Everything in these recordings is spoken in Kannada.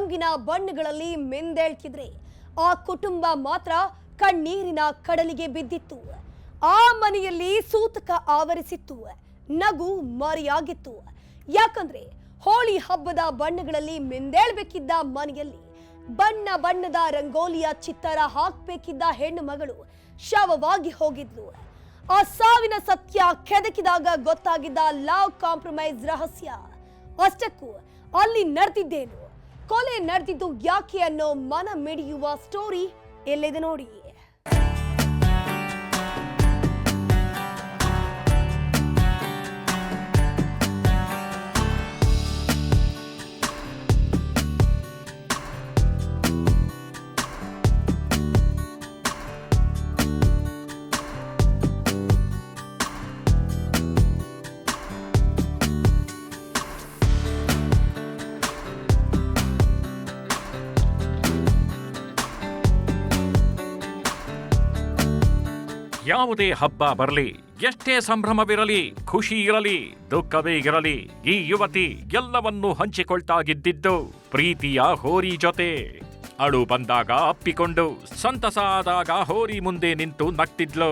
ರಂಗಿನ ಬಣ್ಣಗಳಲ್ಲಿ ಮಿಂದೇಳ್ತಿದ್ರೆ ಆ ಕುಟುಂಬ ಮಾತ್ರ ಕಣ್ಣೀರಿನ ಕಡಲಿಗೆ ಬಿದ್ದಿತ್ತು. ಆ ಮನೆಯಲ್ಲಿ ಸೂತಕ ಆವರಿಸಿತ್ತು, ನಗು ಮರೆಯಾಗಿತ್ತು. ಯಾಕಂದ್ರೆ ಹೋಳಿ ಹಬ್ಬದ ಬಣ್ಣಗಳಲ್ಲಿ ಮಿಂದೇಳ್ಬೇಕಿದ್ದ ಮನೆಯಲ್ಲಿ ಬಣ್ಣ ಬಣ್ಣದ ರಂಗೋಲಿಯ ಚಿತ್ತಾರ ಹಾಕ್ಬೇಕಿದ್ದ ಹೆಣ್ಣು ಮಗಳು ಶವವಾಗಿ ಹೋಗಿದ್ಲು. ಆ ಸಾವಿನ ಸತ್ಯ ಕೆದಕಿದಾಗ ಗೊತ್ತಾಗಿದ್ದ ಲವ್ ಕಾಂಪ್ರಮೈಸ್ ರಹಸ್ಯ. ಅಷ್ಟಕ್ಕೂ ಅಲ್ಲಿ ನಡೆದಿದ್ದೇನು, ಕೊಲೆ ನಡೆದಿದ್ದು ಯಾಕೆ ಅನ್ನೋ ಮನ ಮಿಡಿಯುವ ಸ್ಟೋರಿ ಎಲ್ಲಿದೆ ನೋಡಿ. ಯಾವುದೇ ಹಬ್ಬ ಬರಲಿ, ಎಷ್ಟೇ ಸಂಭ್ರಮವಿರಲಿ, ಖುಷಿ ಇರಲಿ, ದುಃಖವೇ ಇರಲಿ, ಈ ಯುವತಿ ಎಲ್ಲವನ್ನೂ ಹಂಚಿಕೊಳ್ತಾಗಿದ್ದಿದ್ದು ಪ್ರೀತಿಯ ಹೋರಿ ಜೊತೆ. ಅಳು ಬಂದಾಗ ಅಪ್ಪಿಕೊಂಡು, ಸಂತಸ ಆದಾಗ ಹೋರಿ ಮುಂದೆ ನಿಂತು ನಗ್ತಿದ್ಲು.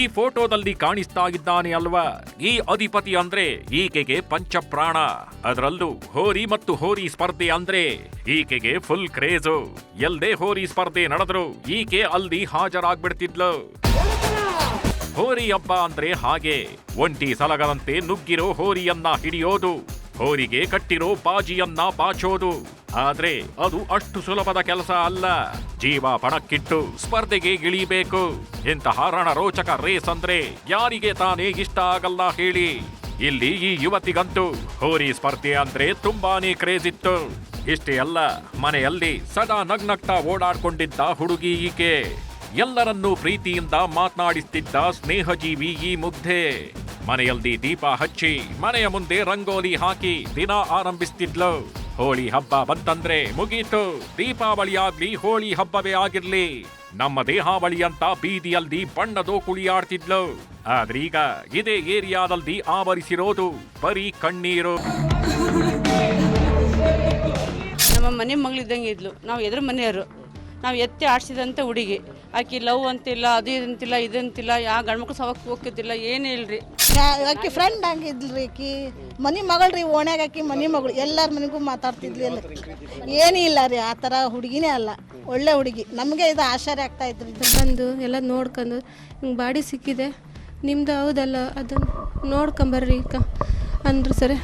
ಈ ಫೋಟೋದಲ್ಲಿ ಕಾಣಿಸ್ತಾ ಇದ್ದಾನೆ ಅಲ್ವಾ, ಈ ಅಧಿಪತಿ ಅಂದ್ರೆ ಈಕೆಗೆ ಪಂಚಪ್ರಾಣ. ಅದರಲ್ಲೂ ಹೋರಿ ಮತ್ತು ಹೋರಿ ಸ್ಪರ್ಧೆ ಅಂದ್ರೆ ಈಕೆಗೆ ಫುಲ್ ಕ್ರೇಜು. ಎಲ್ಲೇ ಹೋರಿ ಸ್ಪರ್ಧೆ ನಡೆದ್ರು ಈಕೆ ಅಲ್ಲಿ ಹಾಜರಾಗ್ಬಿಡ್ತಿದ್ಲು. ಹೋರಿ ಹಬ್ಬ ಅಂದ್ರೆ ಹಾಗೆ, ಒಂಟಿ ಸಲಗದಂತೆ ನುಗ್ಗಿರೋ ಹೋರಿಯನ್ನ ಹಿಡಿಯೋದು, ಹೋರಿಗೆ ಕಟ್ಟಿರೋ ಬಾಜಿಯನ್ನ ಬಾಚೋದು. ಆದ್ರೆ ಅದು ಅಷ್ಟು ಸುಲಭದ ಕೆಲಸ ಅಲ್ಲ. ಜೀವ ಪಣಕ್ಕಿಟ್ಟು ಸ್ಪರ್ಧೆಗೆ ಇಳಿಬೇಕು. ಇಂತಹ ರಣರೋಚಕ ರೇಸ್ ಅಂದ್ರೆ ಯಾರಿಗೆ ತಾನೇ ಇಷ್ಟ ಆಗಲ್ಲ ಹೇಳಿ. ಇಲ್ಲಿ ಈ ಯುವತಿಗಂತೂ ಹೋರಿ ಸ್ಪರ್ಧೆ ಅಂದ್ರೆ ತುಂಬಾನೇ ಕ್ರೇಜ್ ಇತ್ತು. ಇಷ್ಟೇ ಅಲ್ಲ, ಮನೆಯಲ್ಲಿ ಸದಾ ನಗ್ನಗ್ತಾ ಓಡಾಡ್ಕೊಂಡಿದ್ದ ಹುಡುಗಿ ಈಕೆ. ಎಲ್ಲರನ್ನೂ ಪ್ರೀತಿಯಿಂದ ಮಾತನಾಡಿಸ್ತಿದ್ದ ಸ್ನೇಹಜೀವಿ ಈ ಮುಗ್ಧೆ. ಮನೆಯಲ್ಲಿ ದೀಪ ಹಚ್ಚಿ ಮನೆಯ ಮುಂದೆ ರಂಗೋಲಿ ಹಾಕಿ ದಿನ ಆರಂಭಿಸ್ತಿದ್ಲು. ಹೋಳಿ ಹಬ್ಬ ಬಂತಂದ್ರೆ ಮುಗೀತು. ದೀಪಾವಳಿ ಆಗ್ಲಿ ಹೋಳಿ ಹಬ್ಬವೇ ಆಗಿರ್ಲಿ, ನಮ್ಮ ದೇಹಾವಳಿ ಅಂತ ಬೀದಿಯಲ್ಲಿ ಬಣ್ಣದೋ ಕುಳಿಯಾಡ್ತಿದ್ಲು. ಆದ್ರೀಗ ಇದೇ ಏರಿಯಾದಲ್ಲಿ ಆವರಿಸಿರೋದು ಬರೀ ಕಣ್ಣೀರು. ನಮ್ಮ ಮನೆ ಮಗಳಿದ್ದಂಗೆ ಇದ್ಲು. ನಾವು ಎದುರು ಮನೆಯವರು, ನಾವು ಎತ್ತಿ ಆಡ್ಸಿದಂಥ ಹುಡುಗಿ. ಆಕಿ ಲವ್ ಅಂತಿಲ್ಲ, ಅದು ಇದಂತಿಲ್ಲ, ಇದಂತಿಲ್ಲ, ಯಾವ ಗಂಡ್ಮಕ್ಳು ಸವಕ್ಕೆ ಹೋಗ್ತಿದ್ದಿಲ್ಲ, ಏನು ಇಲ್ರಿ. ಆಕಿ ಫ್ರೆಂಡ್ ಹಂಗಿದ್ಲ್ರಿ. ಆಕಿ ಮನೆ ಮಗಳ್ರಿ, ಓಣ್ಯಾಗ ಆಕಿ ಮನೆ ಮಗಳು. ಎಲ್ಲರ ಮನೆಗೂ ಮಾತಾಡ್ತಿದ್ಲಿ. ಎಲ್ಲ ಏನೂ ಇಲ್ಲ ರೀ, ಆ ಥರ ಹುಡುಗಿನೇ ಅಲ್ಲ, ಒಳ್ಳೆ ಹುಡುಗಿ. ನಮಗೆ ಇದು ಆಶ್ಚರ್ಯ ಆಗ್ತಾ ಇದ್ರಿ. ಬಂದು ಎಲ್ಲ ನೋಡ್ಕೊಂಡು ಹಿಂಗೆ ಬಾಡಿ ಸಿಕ್ಕಿದೆ, ನಿಮ್ದು ಹೌದಲ್ಲ ಅದನ್ನು ನೋಡ್ಕೊಂಬರ್ರಿ ಅಂದ್ರು ಸರಿ.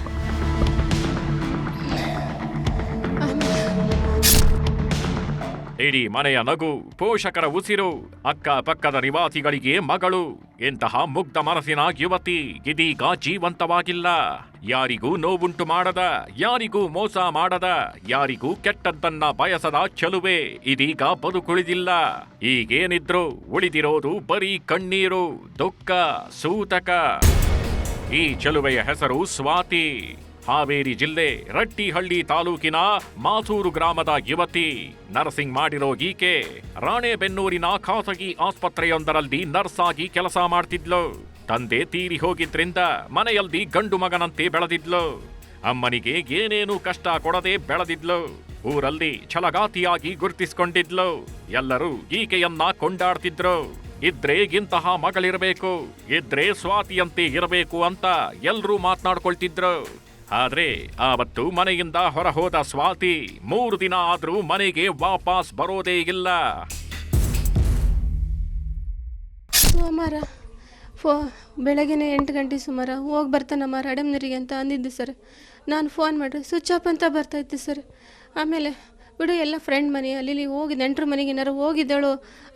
ಇಡೀ ಮನೆಯ ನಗು, ಪೋಷಕರ ಉಸಿರು, ಅಕ್ಕ ಪಕ್ಕದ ನಿವಾಸಿಗಳಿಗೆ ಮಗಳು. ಇಂತಹ ಮುಗ್ಧ ಮನಸ್ಸಿನ ಯುವತಿ ಇದೀಗ ಜೀವಂತವಾಗಿಲ್ಲ. ಯಾರಿಗೂ ನೋವುಂಟು ಮಾಡದ, ಯಾರಿಗೂ ಮೋಸ ಮಾಡದ, ಯಾರಿಗೂ ಕೆಟ್ಟದ್ದನ್ನ ಬಯಸದ ಚೆಲುವೆ ಇದೀಗ ಬದುಕುಳಿದಿಲ್ಲ. ಈಗೇನಿದ್ರು ಉಳಿದಿರೋದು ಬರೀ ಕಣ್ಣೀರು, ದುಃಖ, ಸೂತಕ. ಈ ಚೆಲುವೆಯ ಹೆಸರು ಸ್ವಾತಿ. ಹಾವೇರಿ ಜಿಲ್ಲೆ ರಟ್ಟಿಹಳ್ಳಿ ತಾಲೂಕಿನ ಮಾಸೂರು ಗ್ರಾಮದ ಯುವತಿ. ನರ್ಸಿಂಗ್ ಮಾಡಿರೋ ಈಕೆ ರಾಣೆಬೆನ್ನೂರಿನ ಖಾಸಗಿ ಆಸ್ಪತ್ರೆಯೊಂದರಲ್ಲಿ ನರ್ಸ್ ಆಗಿ ಕೆಲಸ ಮಾಡ್ತಿದ್ಲು. ತಂದೆ ತೀರಿ ಹೋಗಿದ್ರಿಂದ ಮನೆಯಲ್ಲಿ ಗಂಡು ಮಗನಂತೆ ಬೆಳೆದಿದ್ಲು. ಅಮ್ಮನಿಗೆ ಏನೇನೂ ಕಷ್ಟ ಕೊಡದೆ ಬೆಳೆದಿದ್ಲು. ಊರಲ್ಲಿ ಛಲಗಾತಿಯಾಗಿ ಗುರುತಿಸಿಕೊಂಡಿದ್ಲು. ಎಲ್ಲರೂ ಈಕೆಯನ್ನ ಕೊಂಡಾಡ್ತಿದ್ರು. ಇದ್ರೆ ಇಂತಹ ಮಗಳಿರಬೇಕು, ಇದ್ರೆ ಸ್ವಾತಿಯಂತೆ ಇರಬೇಕು ಅಂತ ಎಲ್ರೂ ಮಾತನಾಡ್ಕೊಳ್ತಿದ್ರು. ಆದ್ರೆ ಆವತ್ತು ಮನೆಯಿಂದ ಹೊರಹೋದ ಸ್ವಾತಿ 3 ದಿನ ಆದ್ರೂ ಮನೆಗೆ ವಾಪಸ್ ಬರೋದೇ ಇಲ್ಲ. ಸೋಮವಾರ ಬೆಳಗ್ಗೆನೆ 8 ಗಂಟೆ ಸುಮಾರು ಹೋಗಿ ಬರ್ತಾನಮ್ಮ ರಾಡಮ್ನರಿಗೆ ಅಂತ ಅಂದಿದ್ದು ಸರ್. ನಾನು ಫೋನ್ ಮಾಡಿರಿ ಸ್ವಿಚ್ ಆಫ್ ಅಂತ ಬರ್ತಾಯಿತ್ತು ಸರ್. ಆಮೇಲೆ ಬಿಡು ಎಲ್ಲ ಫ್ರೆಂಡ್ ಮನೆ ಅಲ್ಲಿ ಹೋಗಿ ನೆಂಟ್ರ ಮನೆಗೆ ಏನಾರು ಹೋಗಿದ್ದಳು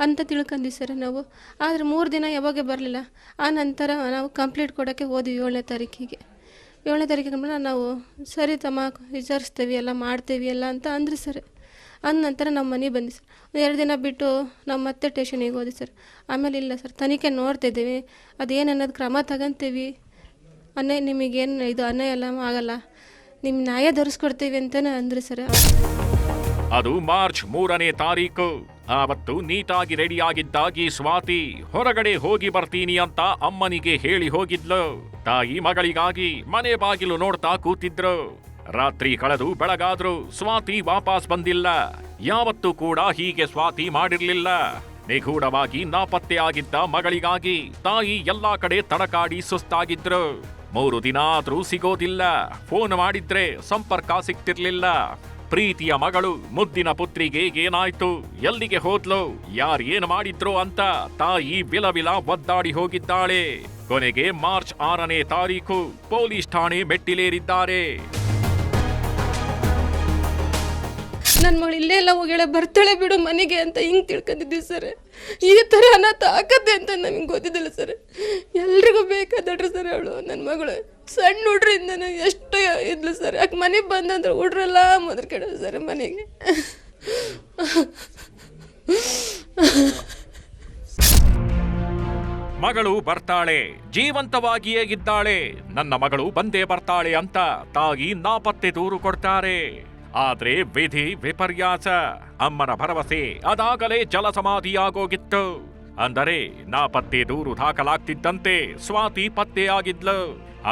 ಅಂತ ತಿಳ್ಕೊಂಡ್ವಿ ಸರ್ ನಾವು. ಆದರೆ 3 ದಿನ ಯಾವಾಗ ಬರಲಿಲ್ಲ. ಆ ನಂತರ ನಾವು ಕಂಪ್ಲೇಂಟ್ ಕೊಡೋಕ್ಕೆ ಹೋದ್ವಿ 7ನೇ ತಾರೀಕಿಗೆ. 7ನೇ ತಾರೀಕಿಗೆ ನಾವು ಸರಿ ತಮ್ಮ ವಿಚಾರಿಸ್ತೇವೆ, ಎಲ್ಲ ಮಾಡ್ತೇವೆ ಎಲ್ಲ ಅಂತ ಅಂದ್ರಿ ಸರ್. ಅಂದ ನಂತರ ನಮ್ಮ ಮನೆಗೆ ಬಂದಿ ಸರ್. 2 ದಿನ ಬಿಟ್ಟು ನಾವು ಮತ್ತೆ ಸ್ಟೇಷನಿಗೆ ಹೋದ್ವಿ ಸರ್. ಆಮೇಲೆ ಇಲ್ಲ ಸರ್, ತನಿಖೆ ನೋಡ್ತಿದ್ದೀವಿ, ಅದೇನು ಅನ್ನೋದು ಕ್ರಮ ತಗೊಂತೀವಿ, ನಿಮಗೇನು ಇದು ಅನ್ಯಾಯ ಎಲ್ಲ ಆಗಲ್ಲ, ನಿಮ್ಮ ನ್ಯಾಯ ದೊರಸ್ಕೊಡ್ತೀವಿ ಅಂತಲೇ ಅಂದ್ರಿ ಸರ್. ಅದು ಮಾರ್ಚ್ 3ನೇ ತಾರೀಕು. ಆವತ್ತು ನೀಟಾಗಿ ರೆಡಿಯಾಗಿದ್ದಾಗಿ ಸ್ವಾತಿ ಹೊರಗಡೆ ಹೋಗಿ ಬರ್ತೀನಿ ಅಂತ ಅಮ್ಮನಿಗೆ ಹೇಳಿ ಹೋಗಿದ್ಲು. ತಾಯಿ ಮಗಳಿಗಾಗಿ ಮನೆ ಬಾಗಿಲು ನೋಡ್ತಾ ಕೂತಿದ್ರು. ರಾತ್ರಿ ಕಳೆದು ಬೆಳಗಾದ್ರೂ ಸ್ವಾತಿ ವಾಪಸ್ ಬಂದಿಲ್ಲ. ಯಾವತ್ತೂ ಕೂಡ ಹೀಗೆ ಸ್ವಾತಿ ಮಾಡಿರ್ಲಿಲ್ಲ. ನಿಗೂಢವಾಗಿ ನಾಪತ್ತೆಯಾಗಿದ್ದ ಮಗಳಿಗಾಗಿ ತಾಯಿ ಎಲ್ಲಾ ಕಡೆ ತಡಕಾಡಿ ಸುಸ್ತಾಗಿದ್ರು. 3 ದಿನ ಆದ್ರೂ ಸಿಗೋದಿಲ್ಲ. ಫೋನ್ ಮಾಡಿದ್ರೆ ಸಂಪರ್ಕ ಸಿಗ್ತಿರ್ಲಿಲ್ಲ. ಪ್ರೀತಿಯ ಮಗಳು ಮುದ್ದಿನ ಪುತ್ರಿಗೆ ಏನಾಯ್ತು, ಎಲ್ಲಿಗೆ ಹೋದ್ಲು, ಯಾರೇನು ಮಾಡಿದ್ರು ಅಂತ ತಾಯಿ ವಿಲವಿಲ ಒದ್ದಾಡಿ ಹೋಗಿದ್ದಾಳೆ. ಕೊನೆಗೆ ಮಾರ್ಚ್ 6ನೇ ತಾರೀಕು ಪೊಲೀಸ್ ಠಾಣೆ ಮೆಟ್ಟಿಲೇರಿದ್ದಾರೆ. ನನ್ನ ಮಗಳು ಇಲ್ಲೇ ಎಲ್ಲ ಹೋಗ್ಯಾಳೆ, ಬರ್ತಾಳೆ ಬಿಡು ಮನೆಗೆ ಅಂತ ಹಿಂಗೆ ತಿಳ್ಕೊಂಡಿದ್ವಿ ಸರ್. ಈ ಥರ ಅನಾಥ ಆಗತ್ತೆ ಅಂತ ನಮಗೆ ಗೊತ್ತಿದ್ದಿಲ್ಲ ಸರ್. ಎಲ್ರಿಗೂ ಬೇಕಾದಡ್ರಿ ಸರ್ ಅವಳು ನನ್ನ ಮಗಳು. ಸಣ್ಣ ಹುಡ್ರಿಂದ ಎಷ್ಟು ಇದ್ಲು ಸರ್. ಯಾಕೆ ಮನೆಗೆ ಬಂದಂದ್ರೆ ಹುಡ್ರೆಲ್ಲ ಮೊದಲು ಕೆಡೋದು ಸರ್ ಮನೆಗೆ. ಮಗಳು ಬರ್ತಾಳೆ, ಜೀವಂತವಾಗಿಯೇ ಇದ್ದಾಳೆ, ನನ್ನ ಮಗಳು ಬಂದೇ ಬರ್ತಾಳೆ ಅಂತ ತಾಯಿ ನಾಪತ್ತೆ ದೂರು ಕೊಡ್ತಾರೆ. ಆದ್ರೆ ವಿಧಿ ವಿಪರ್ಯಾಸ. ಅಮ್ಮನ ಭರವಸೆ ಅದಾಗಲೇ ಜಲಸಮಾಧಿಯಾಗೋಗಿತ್ತು. ಅಂದರೆ ನಾಪತ್ತೆ ದೂರು ದಾಖಲಾಗ್ತಿದ್ದಂತೆ ಸ್ವಾತಿ ಪತ್ತೆಯಾಗಿದ್ಲು.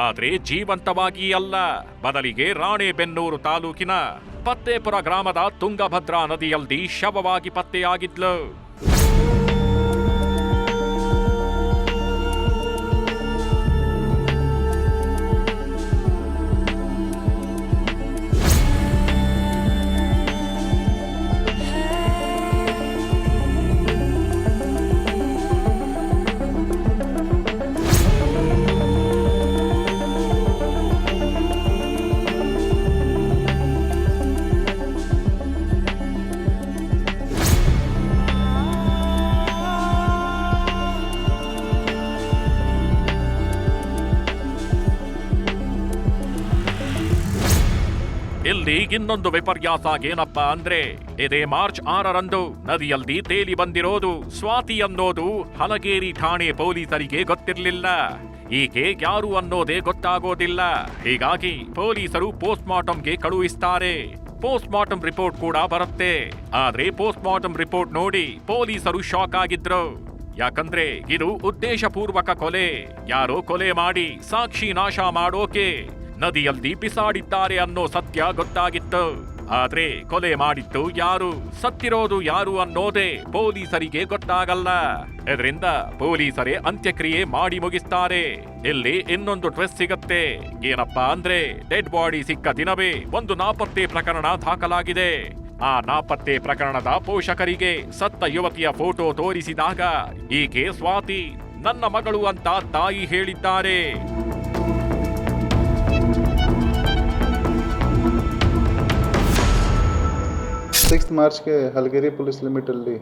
ಆದ್ರೆ ಜೀವಂತವಾಗಿ ಅಲ್ಲ, ಬದಲಿಗೆ ರಾಣೆಬೆನ್ನೂರು ತಾಲೂಕಿನ ಪತ್ತೇಪುರ ಗ್ರಾಮದ ತುಂಗಭದ್ರಾ ನದಿಯಲ್ಲಿ ಶವವಾಗಿ ಪತ್ತೆಯಾಗಿದ್ಲು. ಇಲ್ಲಿ ಇನ್ನೊಂದು ವಿಪರ್ಯಾಸ ಏನಪ್ಪಾ ಅಂದ್ರೆ, ಇದೇ ಮಾರ್ಚ್ 6ರಂದು ನದಿಯಲ್ಲಿ ತೇಲಿ ಬಂದಿರೋದು ಸ್ವಾತಿ ಅನ್ನೋದು ಹಲಗೇರಿ ಠಾಣೆ ಪೊಲೀಸರಿಗೆ ಗೊತ್ತಿರಲಿಲ್ಲ. ಈಕೆ ಯಾರು ಅನ್ನೋದೇ ಗೊತ್ತಾಗೋದಿಲ್ಲ. ಹೀಗಾಗಿ ಪೊಲೀಸರು ಪೋಸ್ಟ್ ಮಾರ್ಟಂಗೆ ಕಳುಹಿಸ್ತಾರೆ. ಪೋಸ್ಟ್ ಮಾರ್ಟಂ ರಿಪೋರ್ಟ್ ಕೂಡ ಬರುತ್ತೆ. ಆದ್ರೆ ಪೋಸ್ಟ್ ಮಾರ್ಟಂ ರಿಪೋರ್ಟ್ ನೋಡಿ ಪೊಲೀಸರು ಶಾಕ್ ಆಗಿದ್ರು. ಯಾಕಂದ್ರೆ ಇದು ಉದ್ದೇಶಪೂರ್ವಕ ಕೊಲೆ. ಯಾರೋ ಕೊಲೆ ಮಾಡಿ ಸಾಕ್ಷಿ ನಾಶ ಮಾಡೋಕೆ ನದಿಯಲ್ಲಿ ಬಿಸಾಡಿದ್ದಾರೆ ಅನ್ನೋ ಸತ್ಯ ಗೊತ್ತಾಗಿತ್ತು. ಆದ್ರೆ ಕೊಲೆ ಮಾಡಿದ್ದು ಯಾರು, ಸತ್ತಿರೋದು ಯಾರು ಅನ್ನೋದೇ ಪೊಲೀಸರಿಗೆ ಗೊತ್ತಾಗಲ್ಲ. ಇದರಿಂದ ಪೊಲೀಸರೇ ಅಂತ್ಯಕ್ರಿಯೆ ಮಾಡಿ ಮುಗಿಸ್ತಾರೆ. ಇಲ್ಲಿ ಇನ್ನೊಂದು ಟ್ವಿಸ್ಟ್ ಸಿಗತ್ತೆ. ಏನಪ್ಪಾ ಅಂದ್ರೆ, ಡೆಡ್ ಬಾಡಿ ಸಿಕ್ಕ ದಿನವೇ ಒಂದು ನಾಪತ್ತೆ ಪ್ರಕರಣ ದಾಖಲಾಗಿದೆ. ಆ ನಾಪತ್ತೆ ಪ್ರಕರಣದ ಪೋಷಕರಿಗೆ ಸತ್ತ ಯುವತಿಯ ಫೋಟೋ ತೋರಿಸಿದಾಗ ಈಕೆ ಸ್ವಾತಿ ನನ್ನ ಮಗಳು ಅಂತ ತಾಯಿ ಹೇಳಿದ್ದಾರೆ. 6 ಮಾರ್ಚ್ಗೆ ಹಲಗೇರಿ ಪೊಲೀಸ್ ಲಿಮಿಟಲ್ಲಿ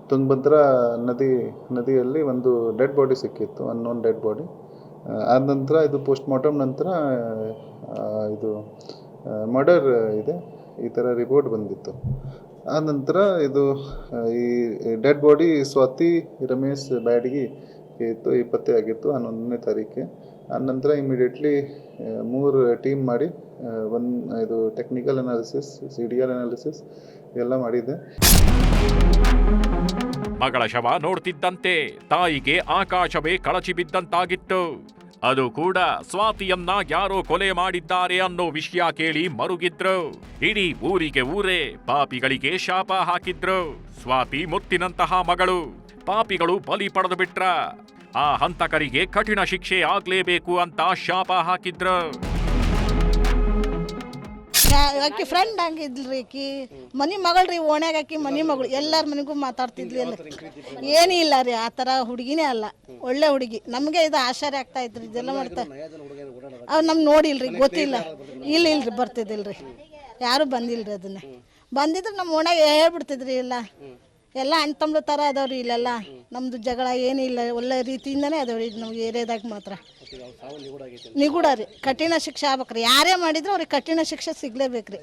ತುಂಗಭದ್ರಾ ನದಿಯಲ್ಲಿ ಒಂದು ಡೆಡ್ ಬಾಡಿ ಸಿಕ್ಕಿತ್ತು, ಅನ್ನೋನ್ ಡೆಡ್ ಬಾಡಿ. ಆದ ನಂತರ ಇದು ಪೋಸ್ಟ್ ಮಾರ್ಟಮ್ ನಂತರ ಇದು ಮರ್ಡರ್ ಇದೆ ಈ ಥರ ರಿಪೋರ್ಟ್ ಬಂದಿತ್ತು. ಆ ನಂತರ ಇದು ಈ ಡೆಡ್ ಬಾಡಿ ಸ್ವಾತಿ ರಮೇಶ್ ಬ್ಯಾಡಗಿ ಇತ್ತು, ಈ ಪತ್ತೆ ಆಗಿತ್ತು 11ನೇ ತಾರೀಕಿಗೆ. ಆ ನಂತರ ಇಮಿಡಿಯೇಟ್ಲಿ 3 ಟೀಮ್ ಮಾಡಿ ಇದು ಟೆಕ್ನಿಕಲ್ ಅನಾಲಿಸಿಸ್, CDR ಅನಾಲಿಸಿಸ್ ಎಲ್ಲ ಮಾಡಿದೆ. ಮಗಳ ಶವ ನೋಡ್ತಿದ್ದಂತೆ ತಾಯಿಗೆ ಆಕಾಶವೇ ಕಳಚಿ ಬಿದ್ದಂತಾಗಿತ್ತು. ಅದು ಕೂಡ ಸ್ವಾತಿಯನ್ನ ಯಾರೋ ಕೊಲೆ ಮಾಡಿದ್ದಾರೆ ಅನ್ನೋ ವಿಷಯ ಕೇಳಿ ಮರುಗಿದ್ರು. ಇಡೀ ಊರಿಗೆ ಊರೇ ಪಾಪಿಗಳಿಗೆ ಶಾಪ ಹಾಕಿದ್ರು. ಸ್ವಾತಿ ಮುತ್ತಿನಂತಹ ಮಗಳು, ಪಾಪಿಗಳು ಬಲಿ ಪಡೆದು ಬಿಟ್ರ. ಆ ಹಂತಕರಿಗೆ ಕಠಿಣ ಶಿಕ್ಷೆ ಆಗ್ಲೇಬೇಕು ಅಂತ ಶಾಪ ಹಾಕಿದ್ರು. ಆಕಿ ಫ್ರೆಂಡ್ ಹಂಗಿದ್ಲ್ರಿ. ಆಕಿ ಮನಿ ಮಗಳ್ರಿ, ಓಣ್ಯಾಗ ಆಕಿ ಮನಿ ಮಗಳು, ಎಲ್ಲರ ಮನೆಗೂ ಮಾತಾಡ್ತಿದ್ಲಿ. ಎಲ್ಲ ಏನೂ ಇಲ್ಲ ರೀ, ಆ ಥರ ಹುಡುಗಿನೇ ಅಲ್ಲ, ಒಳ್ಳೆ ಹುಡುಗಿ. ನಮಗೆ ಇದು ಆಶ್ಚರ್ಯ ಆಗ್ತಾ ಇದ್ರಿ, ಇದೆಲ್ಲ ಮಾಡ್ತಾ. ಅವ್ ನಮ್ಗೆ ನೋಡಿಲ್ರಿ, ಗೊತ್ತಿಲ್ಲ. ಇಲ್ರಿ ಬರ್ತಿದ್ದಿಲ್ರಿ, ಯಾರು ಬಂದಿಲ್ರಿ. ಅದನ್ನೇ ಬಂದಿದ್ರೆ ನಮ್ಮ ಓಣ್ಯಾಗ ಹೇಳ್ಬಿಡ್ತಿದ್ರಿ. ಎಲ್ಲ ಅಣ್ಣ ತಮ್ಮ ಥರ ಅದಾವ್ರಿ. ಇಲ್ಲೆಲ್ಲ ನಮ್ಮದು ಜಗಳ ಏನಿಲ್ಲ, ಒಳ್ಳೆ ರೀತಿಯಿಂದನೇ ಅದಾವ್ರಿ ನಮ್ಗೆ ಏರಿಯಾದಾಗ ಮಾತ್ರ. ನಿಗೂಢ ರೀ, ಕಠಿಣ ಶಿಕ್ಷೆ ಆಗ್ಬೇಕ್ರಿ. ಯಾರೇ ಮಾಡಿದ್ರು ಅವ್ರಿಗೆ ಕಠಿಣ ಶಿಕ್ಷೆ ಸಿಗ್ಲೇಬೇಕ್ರಿ.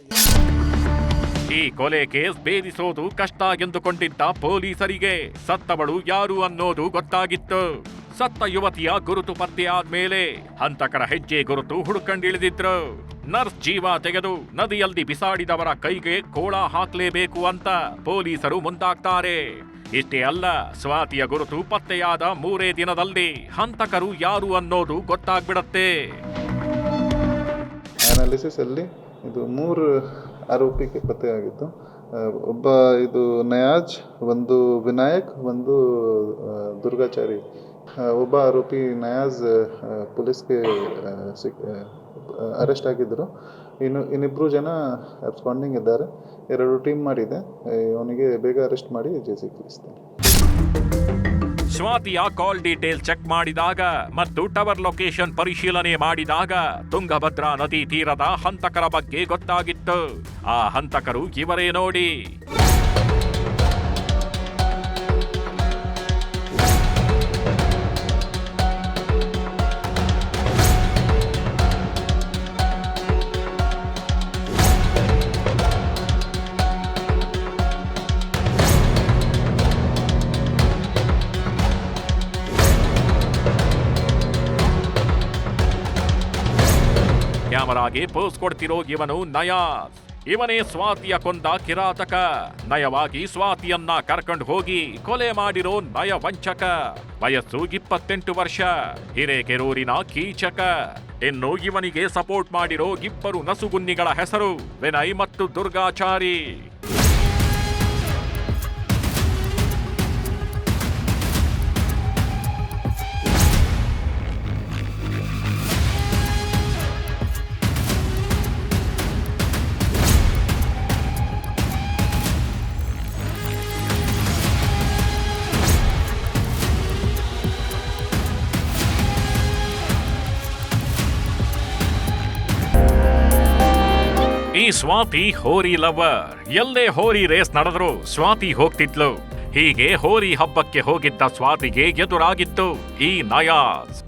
ಈ ಕೊಲೆ ಕೇಸ್ ಭೇದಿಸೋದು ಕಷ್ಟ ಎಂದುಕೊಂಡಿದ್ದ ಪೊಲೀಸರಿಗೆ ಸತ್ತವಳು ಯಾರು ಅನ್ನೋದು ಗೊತ್ತಾಗಿತ್ತು. ಸತ್ತ ಯುವತಿಯ ಗುರುತು ಪತ್ತೆ ಆದ್ಮೇಲೆ ಹಂತಕರ ಹೆಜ್ಜೆ ಗುರುತು ಹುಡುಕಂಡಿಳಿದಿದ್ರು. ನರ್ಸ್ ಜೀವ ತೆಗೆದು ನದಿಯಲ್ಲಿ ಬಿಸಾಡಿದವರ ಕೈಗೆ ಕೋಳ ಹಾಕ್ಲೇಬೇಕು ಅಂತ ಪೊಲೀಸರು ಮುಂದಾಗ್ತಾರೆ. ಇಷ್ಟೇ ಅಲ್ಲ, ಸ್ವಾತಿಯ ಗುರುತು ಪತ್ತೆಯಾದ 3 ದಿನದಲ್ಲಿ ಹಂತಕರು ಯಾರು ಅನ್ನೋದು ಗೊತ್ತಾಗ್ಬಿಡತ್ತೆ. ಅನಾಲಿಸಿಸಲ್ಲಿ ಇದು 3 ಆರೋಪಿಗೆ ಪತ್ತೆಯಾಗಿತ್ತು. ಒಬ್ಬ ಇದು ನಯಾಜ್, ಒಂದು ವಿನಾಯಕ್, ಒಂದು ದುರ್ಗಾಚಾರಿ. ಒಬ್ಬ ಆರೋಪಿ ನಯಾಜ್ ಪೊಲೀಸ್ಗೆ ಅರೆಸ್ಟ್ ಆಗಿದ್ದರು. ಇನ್ನಿಬ್ಬರು ಜನ ಅಬ್ಸ್ಕಾಂಡಿಂಗ್ ಇದ್ದಾರೆ. 2 ಟೀಮ್ ಮಾಡಿದೆ. ಅವನಿಗೆ ಬೇಗ ಅರೆಸ್ಟ್ ಮಾಡಿ ಜೈಲಿಗೆ ಕಳಿಸ್ತಾರೆ. ಸ್ವಾತಿಯ ಕಾಲ್ ಡೀಟೇಲ್ ಚೆಕ್ ಮಾಡಿದಾಗ ಮತ್ತು ಟವರ್ ಲೊಕೇಶನ್ ಪರಿಶೀಲನೆ ಮಾಡಿದಾಗ ತುಂಗಭದ್ರಾ ನದಿ ತೀರದ ಹಂತಕರ ಬಗ್ಗೆ ಗೊತ್ತಾಗಿತ್ತು. ಆ ಹಂತಕರು ಇವರೇ ನೋಡಿ. ಕ್ಯಾಮರಾಗೆ ಪೋಸ್ ಕೊಡ್ತಿರೋ ಇವನು ನಯಾಜ್. ಇವನೇ ಸ್ವಾತಿಯ ಕೊಂದ ಕಿರಾತಕ. ನಯವಾಗಿ ಸ್ವಾತಿಯನ್ನ ಕರ್ಕೊಂಡು ಹೋಗಿ ಕೊಲೆ ಮಾಡಿರೋ ನಯ ವಂಚಕ. ವಯಸ್ಸು 28 ವರ್ಷ. ಹಿರೇಕೆರೂರಿನ ಕೀಚಕ. ಇನ್ನು ಇವನಿಗೆ ಸಪೋರ್ಟ್ ಮಾಡಿರೋ 2 ನಸುಗುನ್ನಿಗಳ ಹೆಸರು ವಿನಯ್ ಮತ್ತು ದುರ್ಗಾಚಾರಿ. ಈ ಸ್ವಾತಿ ಹೋರಿ ಲವರ್. ಎಲ್ಲೇ ಹೋರಿ ರೇಸ್ ನಡೆದ್ರು ಸ್ವಾತಿ ಹೋಗ್ತಿದ್ಲು. ಹೀಗೆ ಹೋರಿ ಹಬ್ಬಕ್ಕೆ ಹೋಗಿದ್ದ ಸ್ವಾತಿಗೆ ಎದುರಾಗಿತ್ತು ಈ ನಯಾಜ್.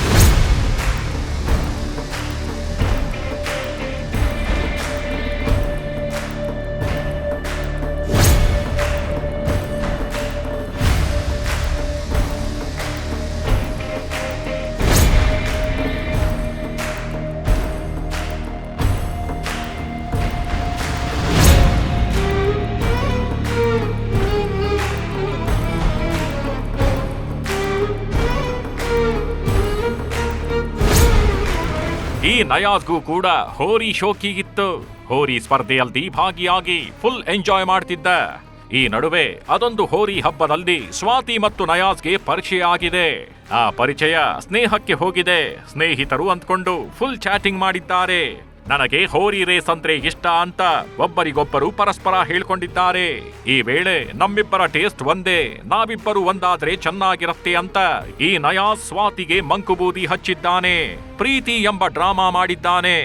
ಈ ನಯಾಜ್ಗೂ ಕೂಡ ಹೋರಿ ಶೋಕಿಗಿತ್ತು. ಹೋರಿ ಸ್ಪರ್ಧೆಯಲ್ಲಿ ಭಾಗಿಯಾಗಿ ಫುಲ್ ಎಂಜಾಯ್ ಮಾಡ್ತಿದ್ದ. ಈ ನಡುವೆ ಅದೊಂದು ಹೋರಿ ಹಬ್ಬದಲ್ಲಿ ಸ್ವಾತಿ ಮತ್ತು ನಯಾಜ್ಗೆ ಪರಿಚಯ ಆಗಿದೆ. ಆ ಪರಿಚಯ ಸ್ನೇಹಕ್ಕೆ ಹೋಗಿದೆ. ಸ್ನೇಹಿತರು ಅಂದ್ಕೊಂಡು ಫುಲ್ ಚಾಟಿಂಗ್ ಮಾಡಿದ್ದಾರೆ. ನನಗೆ ಹೋರಿ ರೇಸ್ ಅಂದ್ರೆ ಇಷ್ಟ ಅಂತ ಒಬ್ಬರಿಗೊಬ್ಬರು ಪರಸ್ಪರ ಹೇಳ್ಕೊಂಡಿದ್ದಾರೆ. ಈ ವೇಳೆ ನಮ್ಮಿಬ್ಬರ ಟೇಸ್ಟ್ ಒಂದೇ, ನಾವಿಬ್ಬರು ಒಂದಾದ್ರೆ ಚೆನ್ನಾಗಿರತ್ತೆ ಅಂತ ಈ ನಯಾಜ್ ಸ್ವಾತಿಗೆ ಮಂಕುಬೂದಿ ಹಚ್ಚಿದ್ದಾನೆ. ಪ್ರೀತಿ ಎಂಬ ಡ್ರಾಮಾ ಮಾಡಿದ್ದಾನೆ.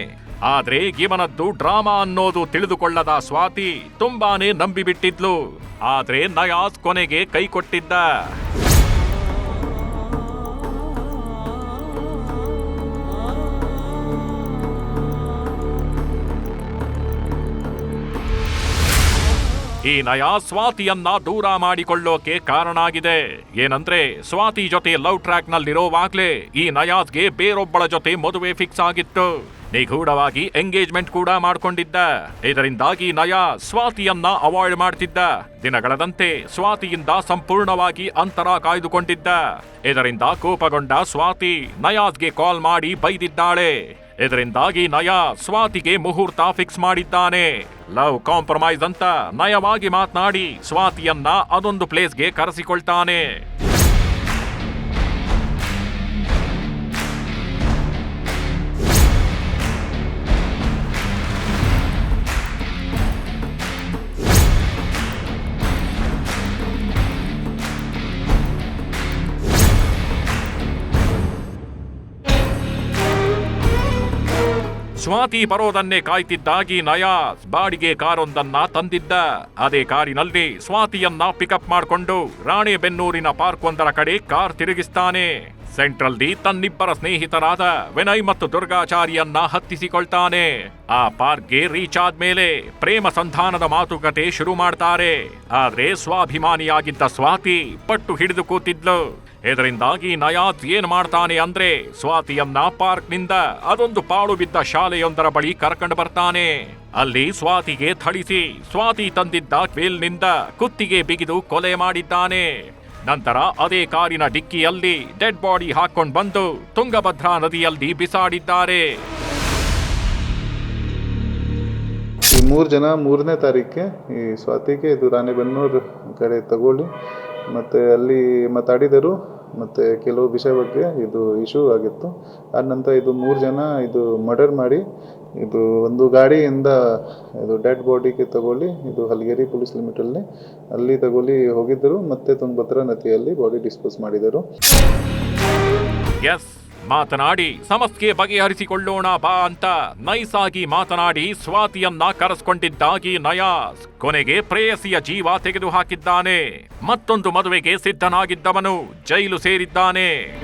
ಆದ್ರೆ ಇವನದ್ದು ಡ್ರಾಮಾ ಅನ್ನೋದು ತಿಳಿದುಕೊಳ್ಳದ ಸ್ವಾತಿ ತುಂಬಾನೇ ನಂಬಿಬಿಟ್ಟಿದ್ಲು. ಆದ್ರೆ ನಯಾಜ್ ಕೊನೆಗೆ ಕೈ ಕೊಟ್ಟಿದ್ದ. ಈ ನಯಾಜ್ ಸ್ವಾತಿಯನ್ನ ದೂರ ಮಾಡಿಕೊಳ್ಳೋಕೆ ಕಾರಣ ಆಗಿದೆ. ಏನಂದ್ರೆ ಸ್ವಾತಿ ಜೊತೆ ಲವ್ ಟ್ರ್ಯಾಕ್ ನಲ್ಲಿರೋವಾಗ್ಲೇ ಈ ನಯಾಜ್ಗೆ ಬೇರೊಬ್ಬಳ ಜೊತೆ ಮದುವೆ ಫಿಕ್ಸ್ ಆಗಿತ್ತು. ನಿಗೂಢವಾಗಿ ಎಂಗೇಜ್ಮೆಂಟ್ ಕೂಡ ಮಾಡ್ಕೊಂಡಿದ್ದ. ಇದರಿಂದಾಗಿ ನಯಾಜ್ ಸ್ವಾತಿಯನ್ನ ಅವಾಯ್ಡ್ ಮಾಡ್ತಿದ್ದ. ದಿನಗಳದಂತೆ ಸ್ವಾತಿಯಿಂದ ಸಂಪೂರ್ಣವಾಗಿ ಅಂತರ ಕಾಯ್ದುಕೊಂಡಿದ್ದ. ಇದರಿಂದ ಕೋಪಗೊಂಡ ಸ್ವಾತಿ ನಯಾಜ್ಗೆ ಕಾಲ್ ಮಾಡಿ ಬೈದಿದ್ದಾಳೆ. ಇದರಿಂದಾಗಿ ನಯಾಜ್ ಸ್ವಾತಿಗೆ ಮುಹೂರ್ತ ಫಿಕ್ಸ್ ಮಾಡಿದ್ದಾನೆ. ಲವ್ ಕಾಂಪ್ರಮೈಸ್ ಅಂತ ನಯವಾಗಿ ಮಾತನಾಡಿ ಸ್ವಾತಿಯನ್ನ ಅದೊಂದು ಪ್ಲೇಸ್ಗೆ ಕರೆಸಿಕೊಳ್ತಾನೆ. ಸ್ವಾತಿ ಬರೋದನ್ನೇ ಕಾಯ್ತಿದ್ದಾಗಿ ನಯಾಜ್ ಬಾಡಿಗೆ ಕಾರೊಂದನ್ನ ತಂದಿದ್ದ. ಅದೇ ಕಾರಿನಲ್ಲಿ ಸ್ವಾತಿಯನ್ನ ಪಿಕಪ್ ಮಾಡಿಕೊಂಡು ರಾಣೆಬೆನ್ನೂರಿನ ಪಾರ್ಕ್ ಒಂದರ ಕಡೆ ಕಾರ್ ತಿರುಗಿಸ್ತಾನೆ. ಸೆಂಟ್ರಲ್ಲಿ ತನ್ನಿಬ್ಬರ ಸ್ನೇಹಿತರಾದ ವಿನಯ್ ಮತ್ತು ದುರ್ಗಾಚಾರಿಯನ್ನ ಹತ್ತಿಸಿಕೊಳ್ತಾನೆ. ಆ ಪಾರ್ಕ್ಗೆ ರೀಚ್ ಆದ್ಮೇಲೆ ಪ್ರೇಮ ಸಂಧಾನದ ಮಾತುಕತೆ ಶುರು ಮಾಡ್ತಾರೆ. ಆದ್ರೆ ಸ್ವಾಭಿಮಾನಿಯಾಗಿದ್ದ ಸ್ವಾತಿ ಪಟ್ಟು ಹಿಡಿದು ಕೂತಿದ್ಲು. ಇದರಿಂದಾಗಿ ನಯಾಜ್ ಏನ್ ಮಾಡ್ತಾನೆ ಅಂದ್ರೆ ಸ್ವಾತಿಯನ್ನ ಪಾರ್ಕ್ನಿಂದ ಅದೊಂದು ಪಾಳು ಬಿದ್ದ ಶಾಲೆಯೊಂದರ ಬಳಿ ಕರ್ಕೊಂಡು ಬರ್ತಾನೆ. ಅಲ್ಲಿ ಸ್ವಾತಿಗೆ ಥಳಿಸಿ ಸ್ವಾತಿ ತಂದಿದ್ದ ವೇಲ್ನಿಂದ ಕುತ್ತಿಗೆ ಬಿಗಿದು ಕೊಲೆ ಮಾಡಿದ್ದಾನೆ. ನಂತರ ಅದೇ ಕಾರಿನ ಡಿಕ್ಕಿಯಲ್ಲಿ ಡೆಡ್ ಬಾಡಿ ಹಾಕೊಂಡು ಬಂದು ತುಂಗಭದ್ರಾ ನದಿಯಲ್ಲಿ ಬಿಸಾಡಿದ್ದಾರೆ. 3 ಜನ 3ನೇ ತಾರೀಕಿಗೆ ಈ ಸ್ವಾತಿಗೆ ಇದು ರಾಣೆಬೆನ್ನೂರು ಕಡೆ ತಗೊಳ್ಳಿ ಮತ್ತು ಅಲ್ಲಿ ಮಾತಾಡಿದರು ಮತ್ತು ಕೆಲವು ವಿಷಯ ಬಗ್ಗೆ ಇದು ಇಶ್ಯೂ ಆಗಿತ್ತು. ಆದ ನಂತರ ಇದು 3 ಜನ ಇದು ಮರ್ಡರ್ ಮಾಡಿ ಇದು ಒಂದು ಗಾಡಿಯಿಂದ ಇದು ಡೆಡ್ ಬಾಡಿಗೆ ತಗೊಳ್ಳಿ ಇದು ಹಲಗೇರಿ ಪೊಲೀಸ್ ಲಿಮಿಟಲ್ಲಿ ಅಲ್ಲಿ ತಗೊಳ್ಳಿ ಹೋಗಿದ್ದರು ಮತ್ತು ತುಂಗಭದ್ರಾ ನದಿಯಲ್ಲಿ ಬಾಡಿ ಡಿಸ್ಪೋಸ್ ಮಾಡಿದರು. ಎಸ್, ಮಾತನಾಡಿ ಸಮಸ್ಯೆ ಬಗೆಹರಿಸಿಕೊಳ್ಳೋಣ ಬಾ ಅಂತ ನೈಸಾಗಿ ಮಾತನಾಡಿ ಸ್ವಾತಿಯನ್ನ ಕರೆಸ್ಕೊಂಡಿದ್ದಾಗಿ ನಯಾಸ್ ಕೊನೆಗೆ ಪ್ರೇಯಸಿಯ ಜೀವ ತೆಗೆದು ಹಾಕಿದ್ದಾನೆ. ಮತ್ತೊಂದು ಮದುವೆಗೆ ಸಿದ್ಧನಾಗಿದ್ದವನು ಜೈಲು ಸೇರಿದ್ದಾನೆ.